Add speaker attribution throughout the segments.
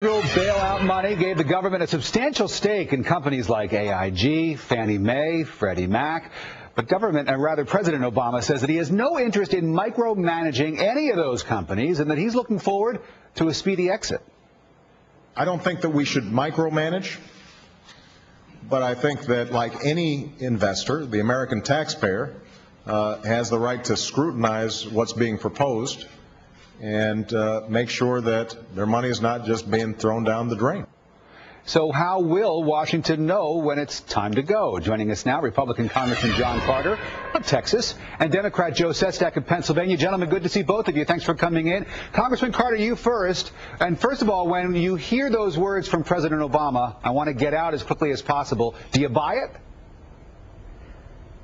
Speaker 1: Bailout money gave the government a substantial stake in companies like AIG, Fannie Mae, Freddie Mac. But President Obama says that he has no interest in micromanaging any of those companies and that he's looking forward to a speedy exit.
Speaker 2: I don't think that we should micromanage, but I think that, like any investor, the American taxpayer has the right to scrutinize what's being proposed and make sure that their money is not just being thrown down the drain.
Speaker 1: So how will Washington know when it's time to go? Joining us now, Republican Congressman John Carter of Texas and Democrat Joe Sestak of Pennsylvania. Gentlemen, good to see both of you. Thanks for coming in. Congressman Carter, you first. And first of all, when you hear those words from President Obama, I want to get out as quickly as possible. Do you buy it?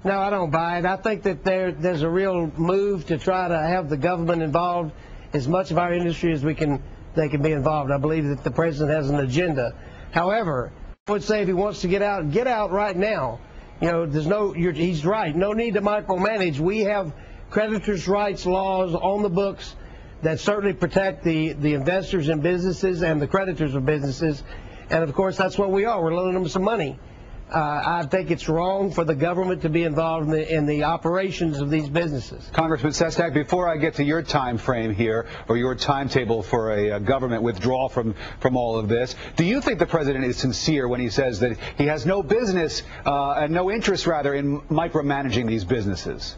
Speaker 3: No, I don't buy it. I think that there's a real move to try to have the government involved as much of our industry as they can be involved. I believe that the president has an agenda. However, I would say if he wants to get out right now. You know, he's right. No need to micromanage. We have creditors' rights laws on the books that certainly protect the investors in businesses and the creditors of businesses. And of course, that's what we are. We're loaning them some money. I think it's wrong for the government to be involved in the operations of these businesses.
Speaker 1: Congressman Sestak, before I get to your time frame here, or your timetable for a government withdrawal from all of this, do you think the president is sincere when he says that he has no business, and no interest, rather, in micromanaging these businesses?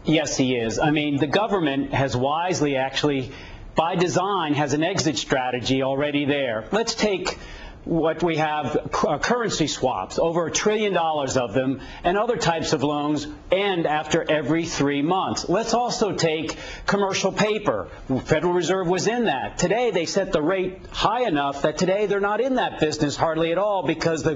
Speaker 4: Yes, he is. I mean, the government has wisely, actually, by design, has an exit strategy already there. Let's take what we have, currency swaps, over $1 trillion of them, and other types of loans end after every 3 months. Let's also take commercial paper. Federal Reserve was in that. Today they set the rate high enough that today they're not in that business hardly at all because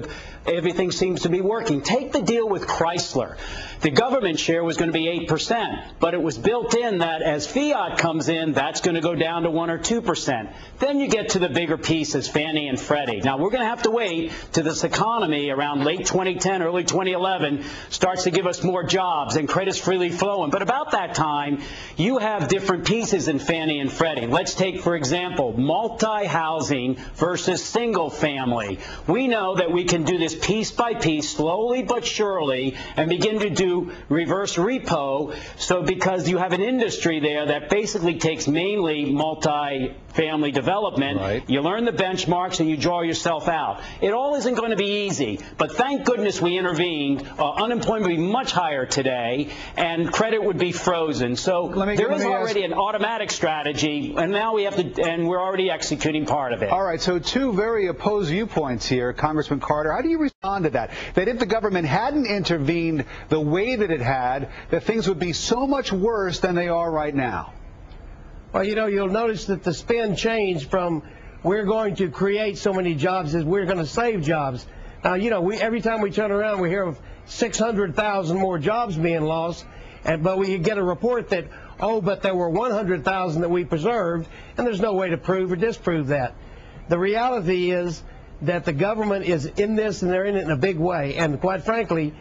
Speaker 4: everything seems to be working. Take the deal with Chrysler. The government share was going to be 8%, but it was built in that as fiat comes in, that's going to go down to 1 or 2%. Then you get to the bigger pieces, Fannie and Freddie. Now, we're going to have to wait till this economy around late 2010, early 2011 starts to give us more jobs and credit's freely flowing. But about that time, you have different pieces in Fannie and Freddie. Let's take, for example, multi-housing versus single family. We know that we can do this piece by piece, slowly but surely, and begin to do reverse repo. So because you have an industry there that basically takes mainly multi-family development, right. You learn the benchmarks and you draw yourself out. It all isn't going to be easy, but thank goodness we intervened. Unemployment would be much higher today, and credit would be frozen. So there is already an automatic strategy, and now we have to, and we're already executing part of it.
Speaker 1: All right, so two very opposed viewpoints here, Congressman Carter. How do you respond to that? That if the government hadn't intervened the way that it had, that things would be so much worse than they are right now?
Speaker 3: Well, you know, you'll notice that the spin changed from we're going to create so many jobs as we're going to save jobs. Now, you know, every time we turn around, we hear of 600,000 more jobs being lost, but we get a report that, oh, but there were 100,000 that we preserved, and there's no way to prove or disprove that. The reality is that the government is in this, and they're in it in a big way, and quite frankly,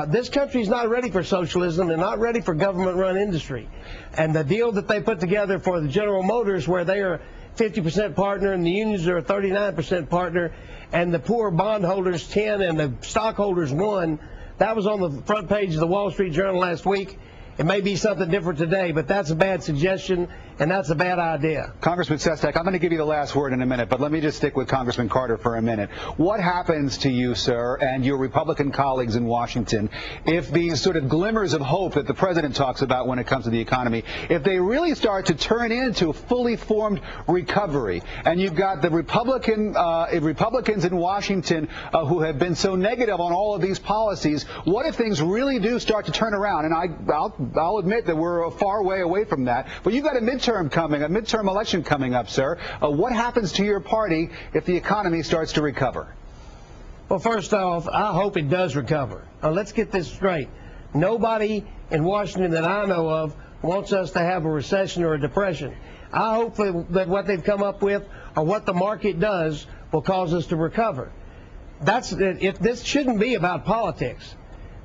Speaker 3: this country is not ready for socialism and not ready for government-run industry. And the deal that they put together for the General Motors, where they are 50% partner and the unions are a 39% partner, and the poor bondholders 10 and the stockholders 1, that was on the front page of the Wall Street Journal last week. It may be something different today, but that's a bad suggestion, and that's a bad idea.
Speaker 1: Congressman Sestak, I'm going to give you the last word in a minute, but let me just stick with Congressman Carter for a minute. What happens to you, sir, and your Republican colleagues in Washington if these sort of glimmers of hope that the president talks about when it comes to the economy, if they really start to turn into a fully formed recovery, and you've got the Republicans in Washington who have been so negative on all of these policies, what if things really do start to turn around? And I'll admit that we're a far way away from that, but you've got a midterm election coming up, sir. What happens to your party if the economy starts to recover?
Speaker 3: Well, first off, I hope it does recover. Let's get this straight. Nobody in Washington that I know of wants us to have a recession or a depression. I hope that what they've come up with or what the market does will cause us to recover. This shouldn't be about politics.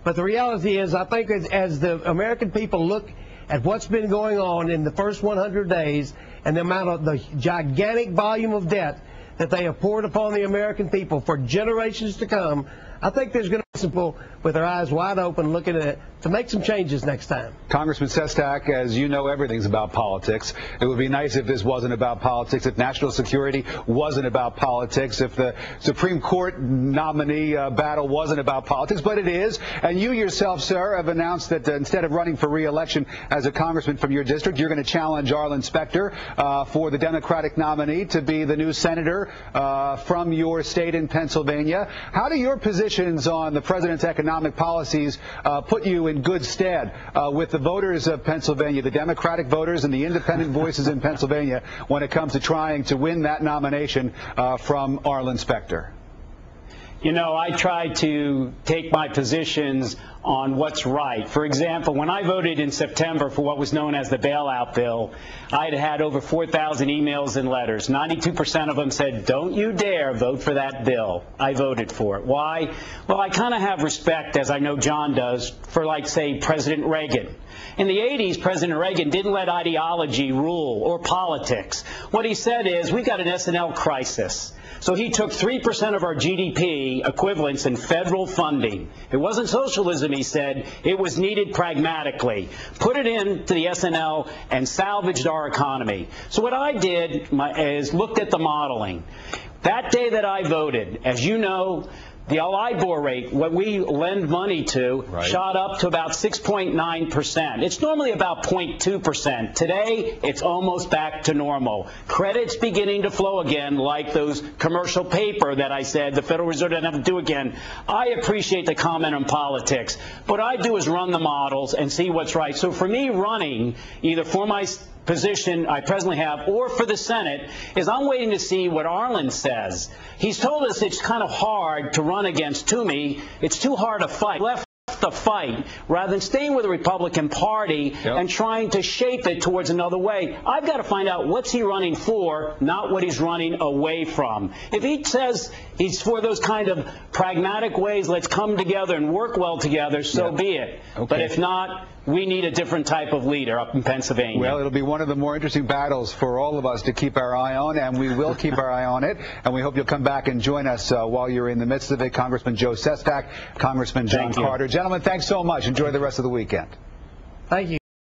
Speaker 3: But the reality is, I think as the American people look at what's been going on in the first 100 days and the gigantic volume of debt that they have poured upon the American people for generations to come, I think there's going to be some people with their eyes wide open looking at it to make some changes next time.
Speaker 1: Congressman Sestak, as you know, everything's about politics. It would be nice if this wasn't about politics, if national security wasn't about politics, if the Supreme Court nominee battle wasn't about politics, but it is. And you yourself, sir, have announced that instead of running for re-election as a congressman from your district, you're going to challenge Arlen Specter for the Democratic nominee to be the new senator from your state in Pennsylvania. How do your positions on the president's economic policies put you in good stead with the voters of Pennsylvania, the Democratic voters and the independent voices in Pennsylvania, when it comes to trying to win that nomination from Arlen Specter?
Speaker 4: You know, I try to take my positions on what's right. For example, when I voted in September for what was known as the bailout bill, I had had over 4,000 emails and letters. 92% of them said, don't you dare vote for that bill. I voted for it. Why? Well, I kind of have respect, as I know John does, for, like, say, President Reagan. In the 80s, President Reagan didn't let ideology rule or politics. What he said is, we got an S&L crisis. So he took 3% of our GDP equivalents in federal funding. It wasn't socialism, he said. It was needed pragmatically. Put it into the S&L and salvaged our economy. So what I did is looked at the modeling. That day that I voted, as you know, the LIBOR rate, what we lend money to, shot up to about 6.9%. It's normally about 0.2%. Today, it's almost back to normal. Credit's beginning to flow again, like those commercial paper that I said the Federal Reserve doesn't have to do again. I appreciate the comment on politics. What I do is run the models and see what's right. So for me, running, either for my position I presently have or for the Senate, is I'm waiting to see what Arlen says. He's told us it's kind of hard to run against Toomey. It's too hard to fight. Left the fight rather than staying with the Republican Party and trying to shape it towards another way. I've got to find out what's he running for, not what he's running away from. If he says he's for those kind of pragmatic ways, let's come together and work well together, so be it. But if not, we need a different type of leader up in Pennsylvania.
Speaker 1: Well, it'll be one of the more interesting battles for all of us to keep our eye on, and we will keep our eye on it. And we hope you'll come back and join us while you're in the midst of it. Congressman Joe Sestak, Congressman John Carter. Gentlemen, thanks so much. Enjoy the rest of the weekend.
Speaker 3: Thank you.